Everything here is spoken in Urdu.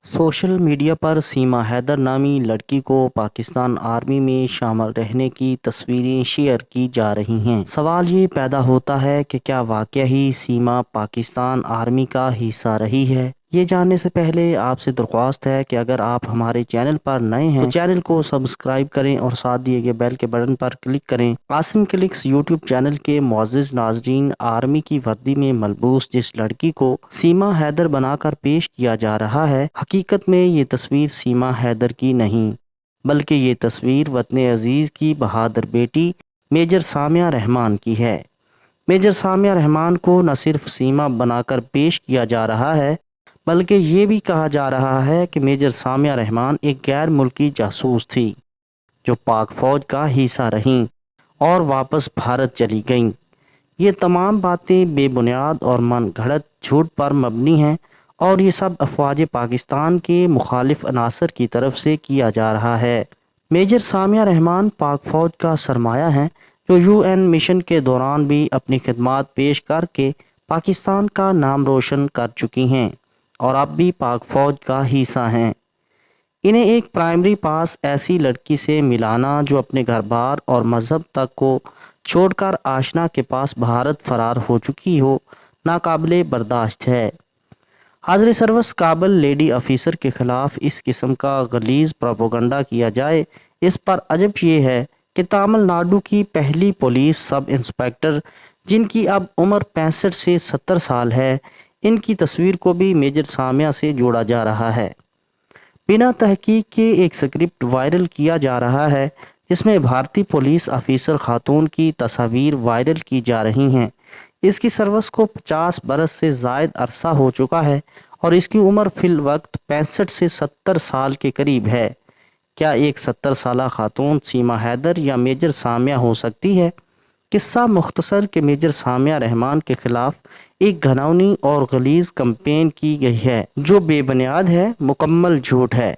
سوشل میڈیا پر سیما حیدر نامی لڑکی کو پاکستان آرمی میں شامل رہنے کی تصویریں شیئر کی جا رہی ہیں۔ سوال یہ پیدا ہوتا ہے کہ کیا واقعی سیما پاکستان آرمی کا حصہ رہی ہے؟ یہ جاننے سے پہلے آپ سے درخواست ہے کہ اگر آپ ہمارے چینل پر نئے ہیں تو چینل کو سبسکرائب کریں اور ساتھ دیے گئے بیل کے بٹن پر کلک کریں۔ قاسم کلکس یوٹیوب چینل کے معزز ناظرین، آرمی کی وردی میں ملبوس جس لڑکی کو سیما حیدر بنا کر پیش کیا جا رہا ہے، حقیقت میں یہ تصویر سیما حیدر کی نہیں، بلکہ یہ تصویر وطن عزیز کی بہادر بیٹی میجر سامیہ رحمان کی ہے۔ میجر سامیہ رحمان کو نہ صرف سیما بنا کر پیش کیا جا رہا ہے، بلکہ یہ بھی کہا جا رہا ہے کہ میجر سامیہ رحمان ایک غیر ملکی جاسوس تھی جو پاک فوج کا حصہ رہیں اور واپس بھارت چلی گئیں۔ یہ تمام باتیں بے بنیاد اور من گھڑت جھوٹ پر مبنی ہیں اور یہ سب افواج پاکستان کے مخالف عناصر کی طرف سے کیا جا رہا ہے۔ میجر سامیہ رحمان پاک فوج کا سرمایہ ہیں جو UN مشن کے دوران بھی اپنی خدمات پیش کر کے پاکستان کا نام روشن کر چکی ہیں اور اب بھی پاک فوج کا حصہ ہیں۔ انہیں ایک پرائمری پاس ایسی لڑکی سے ملانا جو اپنے گھر بار اور مذہب تک کو چھوڑ کر آشنا کے پاس بھارت فرار ہو چکی ہو، ناقابل برداشت ہے۔ حاضر سروس کابل لیڈی افیسر کے خلاف اس قسم کا غلیظ پروپیگنڈا کیا جائے، اس پر عجب یہ ہے کہ تامل ناڈو کی پہلی پولیس سب انسپکٹر، جن کی اب عمر 65 سے 70 سال ہے، ان کی تصویر کو بھی میجر سامیہ سے جوڑا جا رہا ہے۔ بنا تحقیق کے ایک سکرپٹ وائرل کیا جا رہا ہے جس میں بھارتی پولیس افیسر خاتون کی تصاویر وائرل کی جا رہی ہیں۔ اس کی سروس کو 50 برس سے زائد عرصہ ہو چکا ہے اور اس کی عمر فی الوقت 65 سے 70 سال کے قریب ہے۔ کیا ایک 70 سالہ خاتون سیما حیدر یا میجر سامیہ ہو سکتی ہے؟ قصہ مختصر کہ میجر سامیہ رحمان کے خلاف ایک گھناؤنی اور غلیظ کمپین کی گئی ہے جو بے بنیاد ہے، مکمل جھوٹ ہے۔